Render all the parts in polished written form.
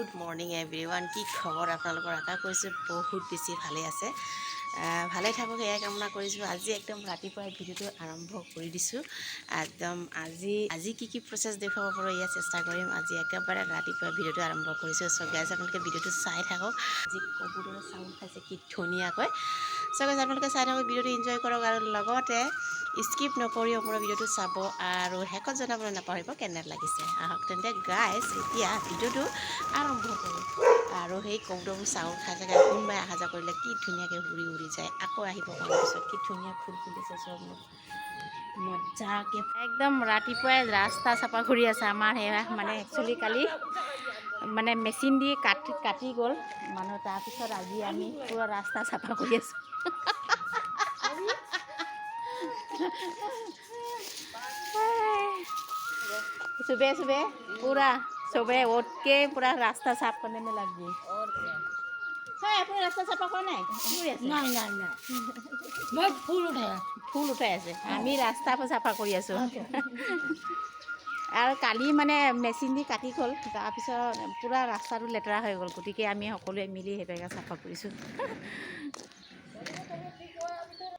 Good morning everyone. কি খবৰ আপোনালোকৰ? আশা কৰিছোঁ বহুত বেছি ভালে আছে। ভালে থাকক এয়াই কামনা কৰিছোঁ। আজি একদম ৰাতিপুৱাই ভিডিঅ'টো আৰম্ভ কৰি দিছোঁ। একদম আজি কি প্ৰচেছ দেখুৱাব পাৰোঁ এয়া চেষ্টা কৰিম। আজি একেবাৰে ৰাতিপুৱাই ভিডিঅ'টো আৰম্ভ কৰিছোঁ। চ' গাইজ আপোনালোকে ভিডিঅ'টো চাই থাকক। আজি কবুতৰে চাউল খাইছে কি ধুনীয়াকৈ। চ' গাইজ আপোনালোকে চাই থাকক, ভিডিঅ'টো এনজয় কৰক আৰু লগতে স্কিপ নকৰি আপোনাৰ ভিডিঅ'টো চাব আৰু শেষত জনাবলৈ নাপাহৰিব কেনে লাগিছে। আহক তেন্তে গাইজ এতিয়া ভিডিঅ'টো আৰম্ভ কৰোঁ। আৰু সেই কবুতৰবোৰ চাউল খাই থাকে, কোনোবাই অহা যোৱা কৰিলে কি ধুনীয়াকৈ উৰি যায়, আকৌ আহিব অকণমান পিছত কি ধুনীয়া ফুল ফুলিছে চব মজাকৈ। একদম ৰাতিপুৱাই ৰাস্তা চাফা কৰি আছে আমাৰ সেয়া মানে একচুৱেলি কালি মানে মেচিন দি কাটি গ'ল মানুহ। তাৰপিছত আজি আমি পুৰা ৰাস্তা চাফা কৰি আছোঁ। सुबह पूरा सुबह उठ के पूरा रास्ता साफ करने में लग गई। और क्या है? अपने रास्ता साफा करना है? नहीं नहीं नहीं बहुत फूल उठाई আছে আমি ৰাস্তা চাফা কৰি আছোঁ। আৰু কালি মানে মেচিন দি কাটি গ'ল, তাৰপিছত পুৰা ৰাস্তাটো লেতেৰা হৈ গ'ল। গতিকে আমি সকলোৱে মিলি সেইভাগে চাফা কৰিছোঁ।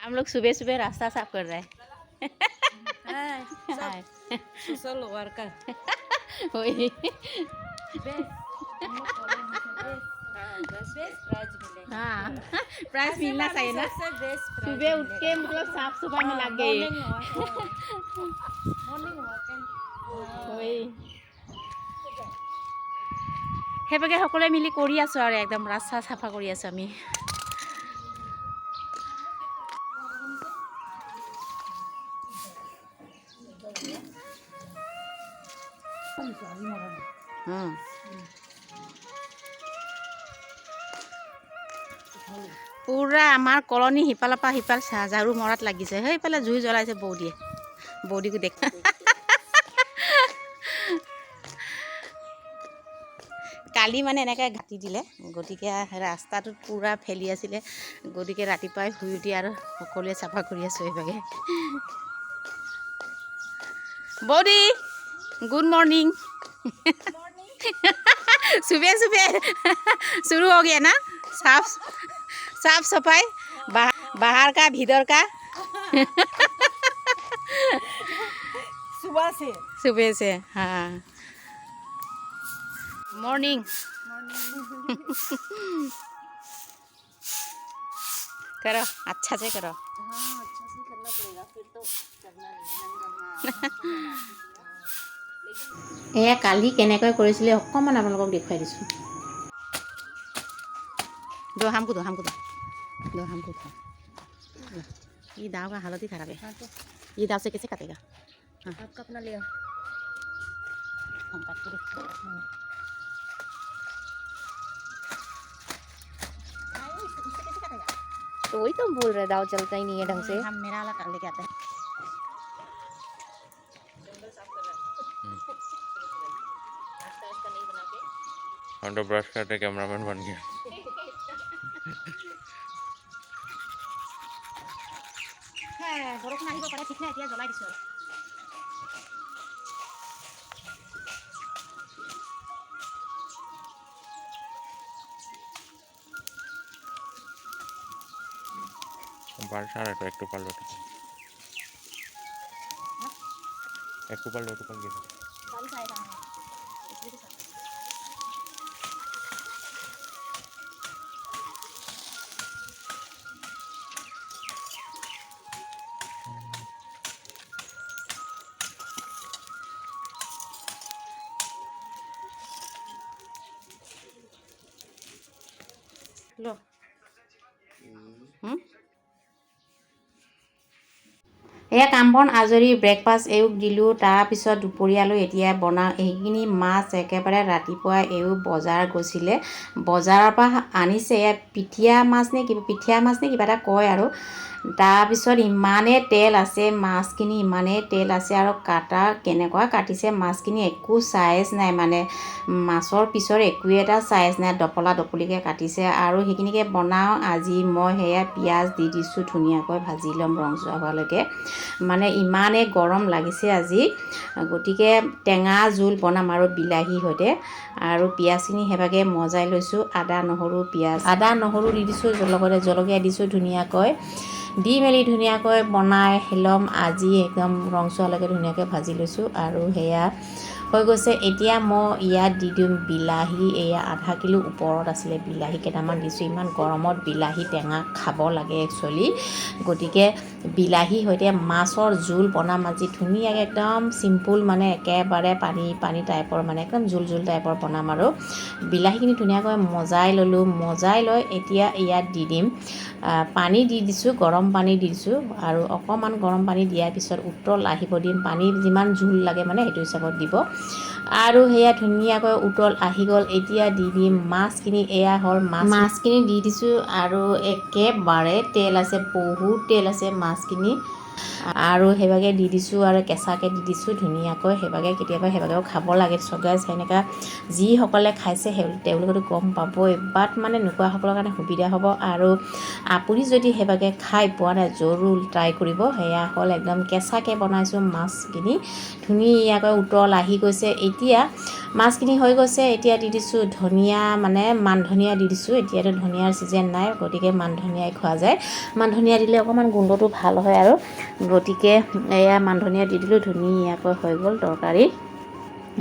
हम लोग सुबह सुबह रास्ता साफ कर रहे हैं। सोशल वर्कर वही हाँ प्राइस मिलना चाहिए ना। सुबह उठ के मतलब साफ सफाई में लग गई। वही সেইভাগে সকলোৱে মিলি কৰি আছোঁ আৰু একদম ৰাস্তা চাফা কৰি আছোঁ আমি। পুৰা আমাৰ কলনী সিফালৰ পৰা সিফাল ঝাৰু মৰাত লাগিছে। সেইফালে জুই জ্বলাইছে বৌদিকো দেখা। কালি মানে এনেকৈ ঘাটি দিলে, গতিকে ৰাস্তাটোত পুৰা ফেলি আছিলে। গতিকে ৰাতিপুৱাই শুই উঠি আৰু সকলোৱে চাফা কৰি আছোঁ এইভাগে। বৌদি गुड मॉर्निंग। सुबह सुबह शुरू हो गया ना साफ सफाई, बाहर का भीतर का। सुबह से हाँ मॉर्निंग। करो अच्छा से करो। हाँ अच्छा से करना पड़ेगा, फिर तो करना नहीं। এয়া কালি কেনেকৈ কৰিছিলে অকণমান আপোনালোকক দেখুৱাই দিছোঁ। दो हमको दो ये दाव का हालत ही खराब है। ये दाव से कैसे काटेगा? हाँ आपका अपना लिया हम काट के देखते हैं। तो वही तो बोल रहे दाव चलता ही नहीं है ढंग से। हम मेरा वाला कर लेके आते हैं। हम तो ब्रश करते कैमरामैन बन गया। বৰষুণ আহিব পাৰে ঠিক নাই, এতিয়া জ্বলাই দিছোঁ। बारिश आ रहा है तो एक टुकड़ लो, एक टुकड़ लो, टुकड़ गिर बारिश आएगा इसलिए तो लो এয়া কাম বন আজৰি ব্ৰেকফাষ্ট এওঁক দিলোঁ। তাৰপিছত দুপৰীয়ালৈ এতিয়া বনাওঁ। এইখিনি মাছ একেবাৰে ৰাতিপুৱা এওঁ বজাৰ গৈছিলে, বজাৰৰ পৰা আনিছে। এয়া পিঠিয়া মাছ নে কিবা এটা কয় আৰু। তাৰপিছত ইমানেই তেল আছে মাছখিনি, ইমানেই তেল আছে আৰু কাটা কেনেকুৱা কাটিছে মাছখিনি, একো চাইজ নাই মানে মাছৰ পিছৰ একোৱে এটা চাইজ নাই, দপলা দপলিকৈ কাটিছে। আৰু সেইখিনিকে বনাওঁ আজি মই। সেয়া পিঁয়াজ দি দিছোঁ, ধুনীয়াকৈ ভাজি ল'ম ৰং যোৱা হোৱালৈকে। মানে ইমানেই গৰম লাগিছে আজি গতিকে টেঙা জোল বনাম আৰু বিলাহীৰ সৈতে আৰু পিঁয়াজখিনি সেইভাগে মজাই লৈছোঁ আদা নহৰু পিঁয়াজ আদা নহৰু দি দিছোঁ লগতে জলকীয়া দিছোঁ ধুনীয়াকৈ দি মেলি ধুনীয়াকৈ বনাই ল'ম আজি একদম ৰংচোৱালৈকে ধুনীয়াকৈ ভাজি লৈছোঁ আৰু সেয়া হৈ গৈছে এতিয়া মই ইয়াত দি দিম বিলাহী এয়া আধা কিলো ওপৰত আছিলে বিলাহী কেইটামান দিছোঁ ইমান গৰমত বিলাহী টেঙা খাব লাগে একচুৱেলি গতিকে বিলাহীৰ সৈতে মাছৰ জোল বনাম আজি ধুনীয়াকৈ একদম চিম্পুল মানে একেবাৰে পানী টাইপৰ মানে একদম জোল টাইপৰ বনাম আৰু বিলাহীখিনি ধুনীয়াকৈ মজাই ল'লোঁ মজাই লৈ এতিয়া ইয়াত দি দিম পানী দি দিছোঁ গৰম পানী দি দিছোঁ আৰু অকণমান গৰম পানী দিয়াৰ পিছত উতল আহিব দিম পানী যিমান জোল লাগে মানে সেইটো হিচাপত দিব আৰু সেয়া ধুনীয়াকৈ উতল আহি গ'ল এতিয়া দি দিম মাছখিনি এয়া হ'ল মাছখিনি দি দিছোঁ আৰু একেবাৰে তেল আছে বহুত তেল আছে মাছখিনি আৰু সেইভাগে দি দিছোঁ আৰু কেঁচাকৈ দি দিছোঁ ধুনীয়াকৈ সেইভাগে কেতিয়াবা সেইভাগেও খাব লাগে গাইজ সেনেকুৱা যিসকলে খাইছে তেওঁলোকেতো গম পাবই বাট মানে নোখোৱাসকলৰ কাৰণে সুবিধা হ'ব আৰু আপুনি যদি সেইভাগে খাই পোৱা নাই জৰুৰ ট্ৰাই কৰিব সেয়া হ'ল একদম কেঁচাকৈ বনাইছোঁ মাছখিনি ধুনীয়াকৈ উতল আহি গৈছে এতিয়া মাছখিনি হৈ গৈছে এতিয়া দি দিছোঁ ধনিয়া মানে মান ধনিয়া দি দিছোঁ এতিয়াতো ধনিয়াৰ ছিজন নাই গতিকে মান ধনিয়াই খোৱা যায় মান ধনিয়া দিলে অকণমান গোন্ধটো ভাল হয় আৰু গতিকে এয়া মান ধনিয়া দি দিলোঁ ধুনীয়াকৈ হৈ গ'ল তৰকাৰী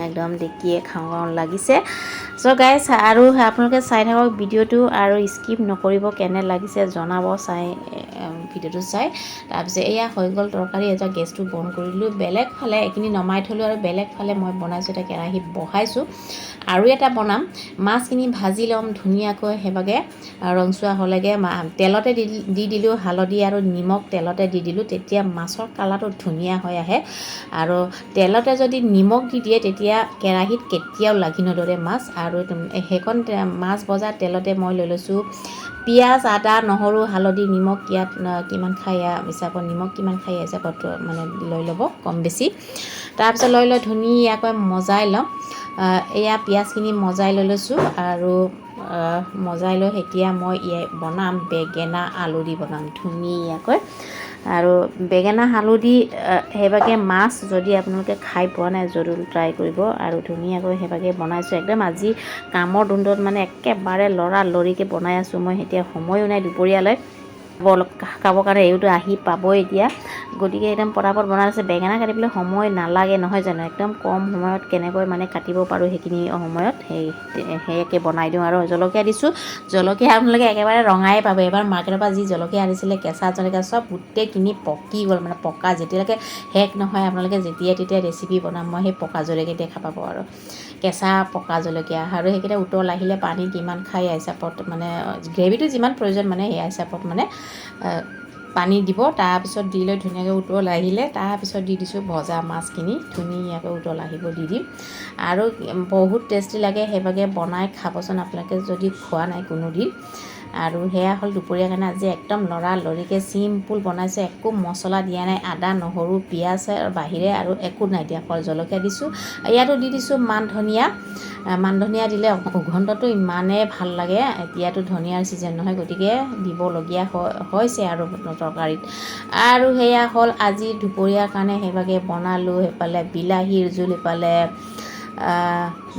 একদম দেখিয়ে খাওঁ লাগিছে চ' গাইজ আৰু আপোনালোকে চাই থাকক ভিডিঅ'টো আৰু স্কিপ নকৰিব কেনে লাগিছে জনাব চাই ভিডিঅ'টো চাই তাৰপিছত এয়া হৈ গ'ল তৰকাৰী এটা গেছটো বন্ধ কৰি দিলোঁ বেলেগ ফালে এইখিনি নমাই থ'লোঁ আৰু বেলেগ ফালে মই বনাইছোঁ এটা কেৰাহী বহাইছোঁ আৰু এটা বনাম মাছখিনি ভাজি ল'ম ধুনীয়াকৈ সেইভাগে ৰংচোৱা হ'লেগে তেলতে দি দিলোঁ হালধি আৰু নিমখ তেলতে দি দিলোঁ তেতিয়া মাছৰ কালাৰটো ধুনীয়া হৈ আহে আৰু তেলতে যদি নিমখ দি দিয়ে তেতিয়া কেৰাহীত কেতিয়াও লাগি নধৰে মাছ আৰু সেইখন মাছ ভজা তেলতে মই লৈ লৈছোঁ পিঁয়াজ আদা নহৰু হালধি নিমখ ইয়াত কিমান খাই হিচাপত নিমখ কিমান খাই হিচাপত মানে লৈ ল'ব কম বেছি তাৰপিছত লৈ ধুনীয়াকৈ মজাই ল'ম এয়া পিঁয়াজখিনি মজাই লৈ লৈছোঁ আৰু মজাই লৈ এতিয়া মই বনাম বেঙেনা আলু দি বনাম ধুনীয়াকৈ আৰু বেঙেনা আলু দি সেইভাগে মাছ যদি আপোনালোকে খাই পোৱা নাই জৰুৰ ট্ৰাই কৰিব আৰু ধুনীয়াকৈ সেইভাগে বনাইছোঁ একদম আজি কামৰ ধুন্দত মানে একেবাৰে লৰালৰিকৈ বনাই আছোঁ মই এতিয়া সময়ো নাই দুপৰীয়ালৈ খাবৰ কাৰণে এইটো আহি পাবই এতিয়া গতিকে একদম পটাপট বনাই আছে বেঙেনা কাটিবলৈ সময় নালাগে নহয় জানো একদম কম সময়ত কেনেকৈ মানে কাটিব পাৰোঁ সেইখিনি সময়ত সেয়াকৈ বনাই দিওঁ আৰু জলকীয়া দিছোঁ জলকীয়া আপোনালোকে একেবাৰে ৰঙাই পাব এবাৰ মাৰ্কেটৰ পৰা যি জলকীয়া আনিছিলে কেঁচা জলকীয়া চব গোটেইখিনি পকি গ'ল মানে পকা যেতিয়ালৈকে শেষ নহয় আপোনালোকে যেতিয়াই তেতিয়া ৰেচিপি বনাম মই সেই পকা জলকীয়া দেখা পাব আৰু কেঁচা পকা জলকীয়া আৰু সেইকেইটা উতল আহিলে পানী কিমান খাই হিচাপত মানে গ্ৰেভিটো যিমান প্ৰয়োজন মানে সেয়া হিচাপত মানে পানী দিব তাৰপিছত দি লৈ ধুনীয়াকৈ উতল আহিলে তাৰপিছত দি দিছোঁ ভজা মাছখিনি ধুনীয়াকৈ উতল আহিব দি দিম আৰু বহুত টেষ্টি লাগে সেইভাগে বনাই খাবচোন আপোনালোকে যদি খোৱা নাই কোনো দিন আৰু সেয়া হ'ল দুপৰীয়া কাৰণে আজি একদম লৰালৰিকৈ চিম্পুল বনাইছোঁ একো মছলা দিয়া নাই আদা নহৰু পিঁয়াজৰ বাহিৰে আৰু একো নাই দিয়া অকল জলকীয়া দিছোঁ ইয়াতো দি দিছোঁ মান ধনিয়া দিলে সুগন্ধটো ইমানেই ভাল লাগে এতিয়াতো ধনিয়াৰ ছিজন নহয় গতিকে দিবলগীয়া হৈছে আৰু তৰকাৰীত আৰু সেয়া হ'ল আজি দুপৰীয়াৰ কাৰণে সেইভাগে বনালোঁ সেইফালে বিলাহীৰ জোল এইফালে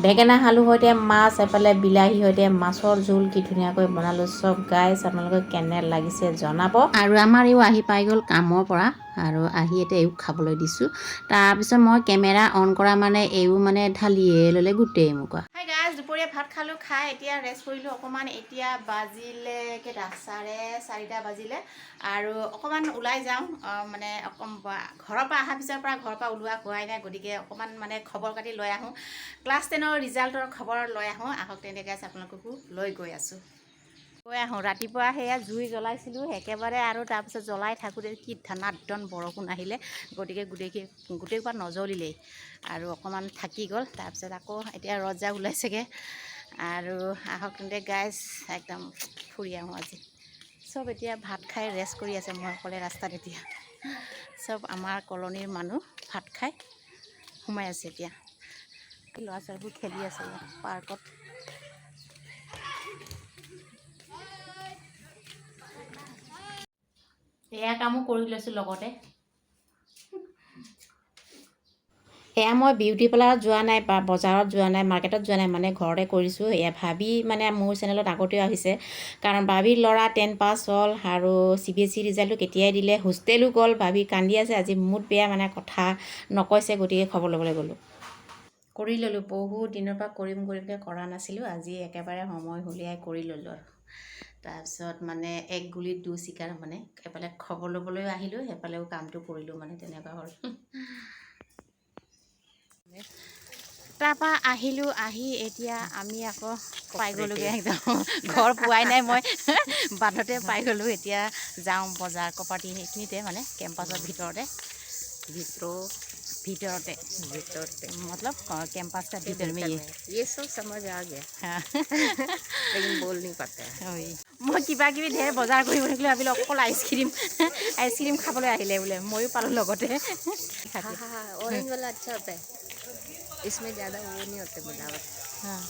বেঙেনা আলুৰ সৈতে মাছ এফালে বিলাহীৰ সৈতে মাছৰ জোল কি ধুনীয়াকৈ বনালোঁ চব গাইজ আপোনালোকে কেনে লাগিছে জনাব আৰু আমাৰ এইও আহি পাই গ'ল কামৰ পৰা আৰু আহি এতিয়া এইও খাবলৈ দিছোঁ তাৰপিছত মই কেমেৰা অন কৰা মানে এইও মানে ঢালিয়ে ল'লে গোটেই মোক হাই গাইজ দুপৰীয়া ভাত খালোঁ খাই এতিয়া ৰেষ্ট কৰিলোঁ অকণমান এতিয়া বাজিলে কেইটা 4:30 বাজিলে আৰু অকণমান ওলাই যাওঁ মানে ঘৰৰ পৰা অহাৰ পিছৰ পৰা ঘৰৰ পৰা ওলোৱা হোৱাই নাই গতিকে অকণমান মানে খবৰ খাতি লৈ আহোঁ ক্লাছ 10ৰ ৰিজাল্টৰ খবৰ লৈ আহক তেনেকৈ আপোনালোককো লৈ গৈ আছোঁ ৰাতিপুৱা সেয়া জুই জ্বলাইছিলোঁ একেবাৰে আৰু তাৰপিছত জ্বলাই থাকোঁতে কি ধানাদন বৰষুণ আহিলে গতিকে গোটেইসোপা নজ্বলিলেই আৰু অকণমান থাকি গ'ল তাৰপিছত আকৌ এতিয়া ৰজা ওলাইছেগৈ আৰু আহক তেন্তে গাইজ একদম ফুৰি আহোঁ আজি চব এতিয়া ভাত খাই ৰেষ্ট কৰি আছে মই অকলে ৰাস্তাত এতিয়া চব আমাৰ কলনীৰ মানুহ ভাত খাই সোমাই আছে এতিয়া ল'ৰা ছোৱালীবোৰ খেলি আছে পাৰ্কত এয়া কামো কৰি লৈছোঁ লগতে এয়া মই বিউটি পাৰ্লাৰত যোৱা নাই বা বজাৰত যোৱা নাই, মাৰ্কেটত যোৱা নাই, মানে ঘৰতে কৰিছোঁ। এয়া ভাবি মানে মোৰ চেনেলত আগতেও আহিছে, কাৰণ ভাবিৰ ল'ৰা 10 পাছ হ'ল আৰু CBSE ৰিজাল্টটো কেতিয়াই দিলে, হোষ্টেলো গ'ল, ভাবি কান্দি আছে। আজি মুড বেয়া, মানে কথা নকৈছে, গতিকে খবৰ ল'বলৈ গ'লোঁ। কৰি ল'লোঁ, বহুত দিনৰ পৰা কৰিমকৈ কৰা নাছিলোঁ, আজি একেবাৰে সময় উলিয়াই কৰি ল'লোঁ আৰু। তাৰপিছত মানে এক গুলিত দুই চিকাৰ, মানে এফালে খবৰ ল'বলৈও আহিলোঁ, সেইফালেও কামটো কৰিলোঁ, মানে তেনেকুৱা হ'ল। তাৰপৰা আহিলোঁ, আহি এতিয়া আমি আকৌ পাই গ'লোগৈ, একদম ঘৰ পোৱাই নাই মই বাটতে পাই গ'লোঁ। এতিয়া যাওঁ বজাৰ, কপাৰটি সেইখিনিতে, মানে কেম্পাছৰ ভিতৰতে मतलब कैंपस का भीतर में ये सब समझ आ गया लेकिन बोल नहीं पाते हैं। মই কিবা কিবি ঢেৰ বজাৰ কৰিব থাকিলে, ভাবিলোঁ অকল আইচক্ৰীম খাবলৈ আহিলে বোলে, ময়ো পালোঁ লগতে। हाँ हाँ हाँ ऑरेंज वाला अच्छा होता है, इसमें ज़्यादा वो नहीं होते मिलावट। हाँ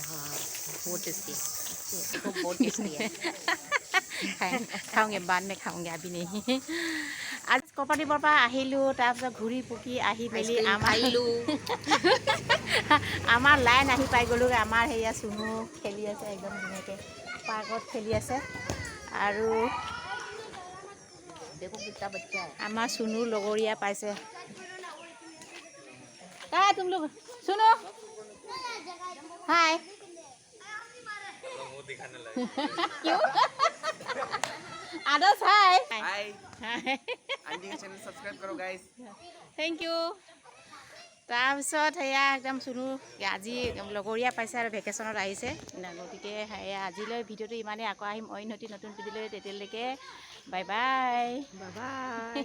हाँ बहुत टेस्टी है, बहुत टेस्टी है। খাওঁগে, बाद में खाऊंगे, अभी नहीं। आज কপাৰটিবৰ পৰা আহিলোঁ, তাৰপিছত ঘূৰি পকি আহি মেলি आइसक्रीम खाइलू। আমাৰ লাইন আহি পাই গ'লোগৈ। আমাৰ সেয়া চুনু খেলি আছে, একদম ধুনীয়াকৈ পাৰ্কত খেলি আছে। আৰু देखो कितना बच्चा है। আমাৰ চুনুৰ লগৰীয়া পাইছে। কাই তুম লোগ চুনু, হাই। क्यों? Adarsh hi. Hi hi. Aunty का चैनल सब्सक्राइब करो गाइस। Thank you. তাৰপিছত সেয়া একদম চুনু আজি লগৰীয়া পাইছে আৰু ভেকেশ্যনত আহিছে, গতিকে সেয়া আজিলৈ ভিডিঅ'টো ইমানেই। আকৌ আহিম অন্য নতুন ভিডিঅ'লৈ, তেতিয়ালৈকে বাই বাই। Bye bye.